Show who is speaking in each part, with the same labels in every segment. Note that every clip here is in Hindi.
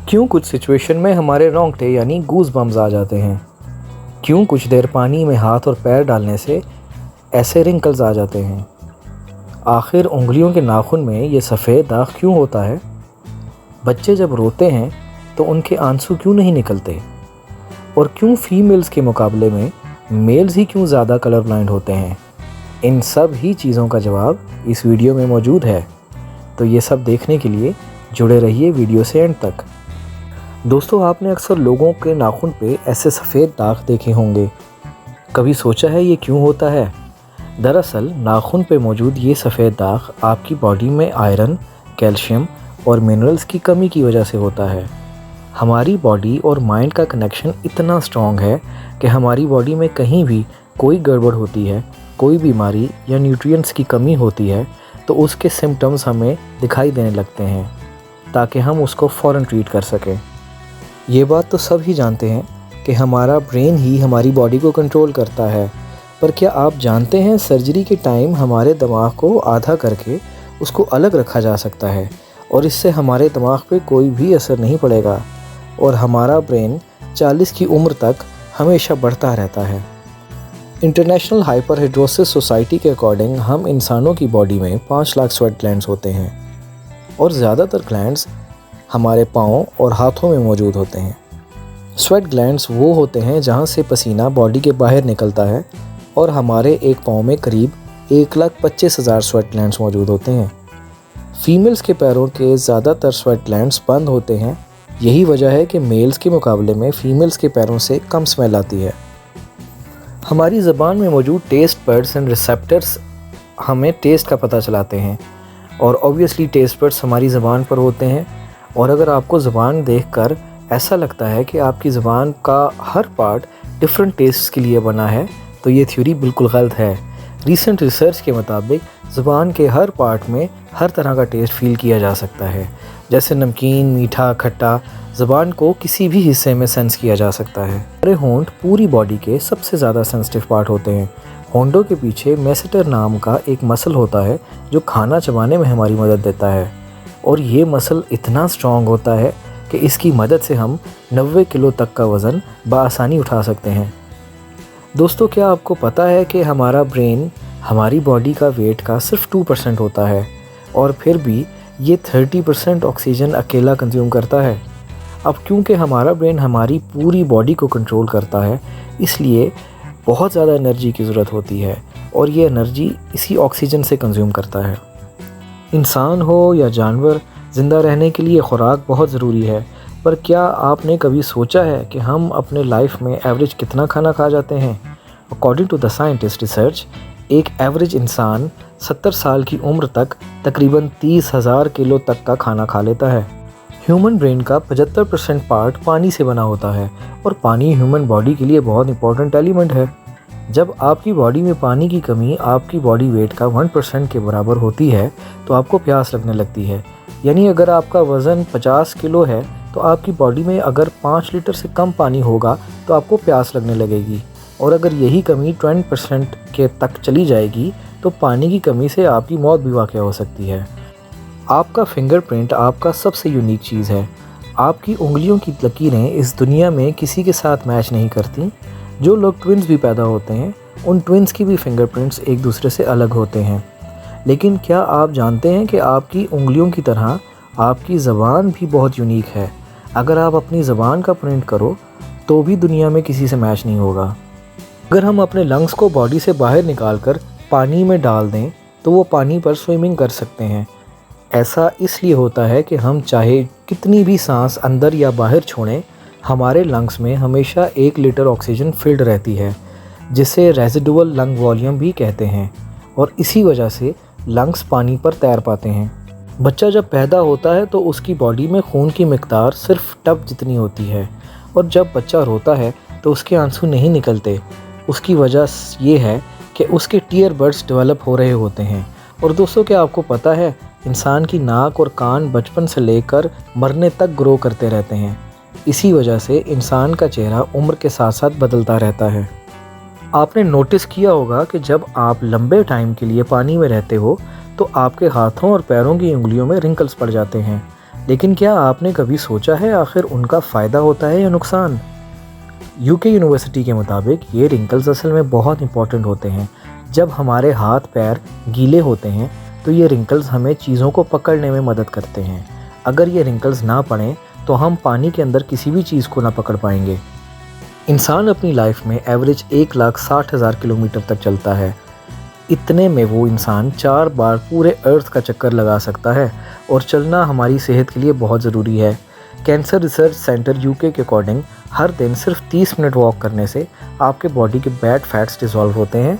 Speaker 1: क्यों कुछ सिचुएशन में हमारे रोंगटे यानी गूज बम्स आ जाते हैं? क्यों कुछ देर पानी में हाथ और पैर डालने से ऐसे रिंकल्स आ जाते हैं? आखिर उंगलियों के नाखून में ये सफ़ेद दाग क्यों होता है? बच्चे जब रोते हैं तो उनके आंसू क्यों नहीं निकलते? और क्यों फीमेल्स के मुकाबले में मेल्स ही क्यों ज़्यादा कलर ब्लाइंड होते हैं? इन सब ही चीज़ों का जवाब इस वीडियो में मौजूद है। तो ये सब देखने के लिए जुड़े रहिए वीडियो से एंड तक। दोस्तों, आपने अक्सर लोगों के नाखून पे ऐसे सफ़ेद दाग देखे होंगे। कभी सोचा है ये क्यों होता है? दरअसल नाखून पे मौजूद ये सफ़ेद दाग आपकी बॉडी में आयरन, कैल्शियम और मिनरल्स की कमी की वजह से होता है। हमारी बॉडी और माइंड का कनेक्शन इतना स्ट्रॉन्ग है कि हमारी बॉडी में कहीं भी कोई गड़बड़ होती है, कोई बीमारी या न्यूट्रिएंट्स की कमी होती है तो उसके सिम्टम्स हमें दिखाई देने लगते हैं ताकि हम उसको फ़ौरन ट्रीट कर सकें। ये बात तो सब ही जानते हैं कि हमारा ब्रेन ही हमारी बॉडी को कंट्रोल करता है, पर क्या आप जानते हैं सर्जरी के टाइम हमारे दिमाग को आधा करके उसको अलग रखा जा सकता है और इससे हमारे दिमाग पे कोई भी असर नहीं पड़ेगा और हमारा ब्रेन 40 की उम्र तक हमेशा बढ़ता रहता है। इंटरनेशनल हाइपरहिड्रोसिस सोसाइटी के अकॉर्डिंग हम इंसानों की बॉडी में 5 लाख स्वेट ग्लैंड्स होते हैं और ज़्यादातर ग्लैंड्स हमारे पाँव और हाथों में मौजूद होते हैं। स्वेट ग्लैंड्स वो होते हैं जहाँ से पसीना बॉडी के बाहर निकलता है और हमारे एक पाँव में करीब 1,25,000 स्वेट ग्लैंड्स मौजूद होते हैं। फीमेल्स के पैरों के ज़्यादातर स्वेट ग्लैंड्स बंद होते हैं। यही वजह है कि मेल्स के मुकाबले में फ़ीमेल्स के पैरों से कम स्मेल आती है। हमारी ज़बान में मौजूद टेस्ट बड्स एंड रिसेप्टर्स हमें टेस्ट का पता चलाते हैं और ऑब्वियसली टेस्ट बड्स हमारी ज़बान पर होते हैं। और अगर आपको ज़बान देखकर ऐसा लगता है कि आपकी ज़बान का हर पार्ट डिफरेंट टेस्ट के लिए बना है तो ये थ्योरी बिल्कुल गलत है। रीसेंट रिसर्च के मुताबिक ज़बान के हर पार्ट में हर तरह का टेस्ट फील किया जा सकता है, जैसे नमकीन, मीठा, खट्टा। ज़बान को किसी भी हिस्से में सेंस किया जा सकता है। हमारे होंठ पूरी बॉडी के सबसे ज़्यादा सेंसिटिव पार्ट होते हैं। होंठों के पीछे मेसेटर नाम का एक मसल होता है जो खाना चबाने में हमारी मदद देता है और ये मसल इतना स्ट्रॉन्ग होता है कि इसकी मदद से हम 90 किलो तक का वज़न बआसानी उठा सकते हैं। दोस्तों, क्या आपको पता है कि हमारा ब्रेन हमारी बॉडी का वेट का सिर्फ 2% होता है और फिर भी ये 30% ऑक्सीजन अकेला कंज्यूम करता है। अब क्योंकि हमारा ब्रेन हमारी पूरी बॉडी को कंट्रोल करता है, इसलिए बहुत ज़्यादा एनर्जी की ज़रूरत होती है और ये एनर्जी इसी ऑक्सीजन से कंज्यूम करता है। इंसान हो या जानवर, ज़िंदा रहने के लिए खुराक बहुत ज़रूरी है, पर क्या आपने कभी सोचा है कि हम अपने लाइफ में एवरेज कितना खाना खा जाते हैं? According to the scientist research, एक एवरेज इंसान 70 साल की उम्र तक तकरीबन 30,000 किलो तक का खाना खा लेता है। ह्यूमन ब्रेन का 75% पार्ट पानी से बना होता है और पानी ह्यूमन बॉडी के लिए बहुत इंपॉर्टेंट एलिमेंट है। जब आपकी बॉडी में पानी की कमी आपकी बॉडी वेट का 1% के बराबर होती है तो आपको प्यास लगने लगती है। यानी अगर आपका वज़न 50 किलो है तो आपकी बॉडी में अगर 5 लीटर से कम पानी होगा तो आपको प्यास लगने लगेगी और अगर यही कमी 20% के तक चली जाएगी तो पानी की कमी से आपकी मौत भी वाक़या हो सकती है। आपका फिंगरप्रिंट आपका सबसे यूनिक चीज़ है। आपकी उंगलियों की लकीरें इस दुनिया में किसी के साथ मैच नहीं करती। जो लोग ट्विन्स भी पैदा होते हैं उन ट्विन्स की भी फिंगरप्रिंट्स एक दूसरे से अलग होते हैं। लेकिन क्या आप जानते हैं कि आपकी उंगलियों की तरह आपकी ज़बान भी बहुत यूनिक है। अगर आप अपनी ज़बान का प्रिंट करो तो भी दुनिया में किसी से मैच नहीं होगा। अगर हम अपने लंग्स को बॉडी से बाहर निकाल कर पानी में डाल दें तो वो पानी पर स्विमिंग कर सकते हैं। ऐसा इसलिए होता है कि हम चाहे कितनी भी सांस अंदर या बाहर छोड़ें, हमारे लंग्स में हमेशा 1 लीटर ऑक्सीजन फिल्ड रहती है, जिसे रेजिडुअल लंग वॉल्यूम भी कहते हैं और इसी वजह से लंग्स पानी पर तैर पाते हैं। बच्चा जब पैदा होता है तो उसकी बॉडी में खून की मिकदार सिर्फ टब जितनी होती है और जब बच्चा रोता है तो उसके आंसू नहीं निकलते। उसकी वजह ये है कि उसके टीयर बड्स डेवलप हो रहे होते हैं। और दोस्तों, क्या आपको पता है इंसान की नाक और कान बचपन से लेकर मरने तक ग्रो करते रहते हैं। इसी वजह से इंसान का चेहरा उम्र के साथ साथ बदलता रहता है। आपने नोटिस किया होगा कि जब आप लंबे टाइम के लिए पानी में रहते हो तो आपके हाथों और पैरों की उंगलियों में रिंकल्स पड़ जाते हैं। लेकिन क्या आपने कभी सोचा है आखिर उनका फ़ायदा होता है या नुकसान? यूके यूनिवर्सिटी के मुताबिक ये रिंकल्स असल में बहुत इंपॉर्टेंट होते हैं। जब हमारे हाथ पैर गीले होते हैं तो ये रिंकल्स हमें चीज़ों को पकड़ने में मदद करते हैं। अगर ये रिंकल्स ना पड़ें तो हम पानी के अंदर किसी भी चीज़ को ना पकड़ पाएंगे। इंसान अपनी लाइफ में एवरेज 1,60,000 किलोमीटर तक चलता है। इतने में वो इंसान 4 बार पूरे अर्थ का चक्कर लगा सकता है और चलना हमारी सेहत के लिए बहुत ज़रूरी है। कैंसर रिसर्च सेंटर यूके के अकॉर्डिंग हर दिन सिर्फ 30 मिनट वॉक करने से आपके बॉडी के बैड फैट्स डिसॉल्व होते हैं।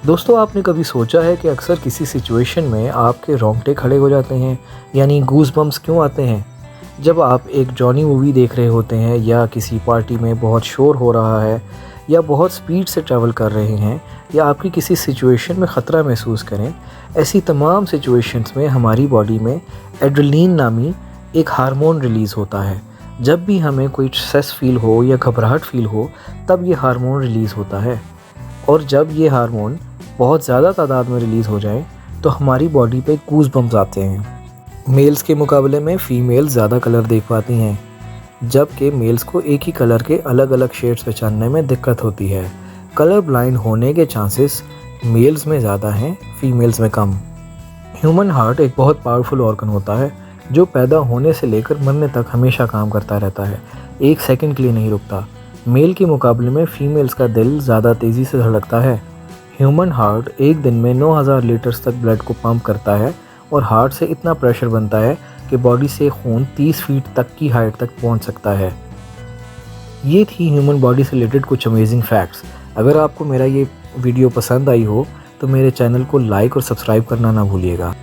Speaker 1: दोस्तों, आपने कभी सोचा है कि अक्सर किसी सिचुएशन में आपके रोंगटे खड़े हो जाते हैं, यानी गूज़ बम्प्स क्यों आते हैं? जब आप एक जॉनी मूवी देख रहे होते हैं या किसी पार्टी में बहुत शोर हो रहा है या बहुत स्पीड से ट्रैवल कर रहे हैं या आपकी किसी सिचुएशन में ख़तरा महसूस करें, ऐसी तमाम सिचुएशंस में हमारी बॉडी में एड्रेनलिन नामी एक हार्मोन रिलीज़ होता है। जब भी हमें कोई स्ट्रेस फील हो या घबराहट फील हो तब ये हार्मोन रिलीज़ होता है, और जब ये हार्मोन बहुत ज़्यादा तादाद में रिलीज़ हो जाए तो हमारी बॉडी पे गूज़ बम्प्स आते हैं। मेल्स के मुकाबले में फ़ीमेल्स ज़्यादा कलर देख पाती हैं, जबकि मेल्स को एक ही कलर के अलग अलग शेड्स पहचानने में दिक्कत होती है। कलर ब्लाइंड होने के चांसेस मेल्स में ज़्यादा हैं, फीमेल्स में कम। ह्यूमन हार्ट एक बहुत पावरफुल ऑर्गन होता है जो पैदा होने से लेकर मरने तक हमेशा काम करता रहता है, एक सेकंड के लिए नहीं रुकता। मेल के मुकाबले में फ़ीमेल्स का दिल ज़्यादा तेज़ी से धड़कता है। ह्यूमन हार्ट एक दिन में 9,000 लीटर्स तक ब्लड को पंप करता है और हार्ट से इतना प्रेशर बनता है कि बॉडी से खून 30 फीट तक की हाइट तक पहुंच सकता है। ये थी ह्यूमन बॉडी से रिलेटेड कुछ अमेजिंग फैक्ट्स। अगर आपको मेरा ये वीडियो पसंद आई हो तो मेरे चैनल को लाइक और सब्सक्राइब करना ना भूलिएगा।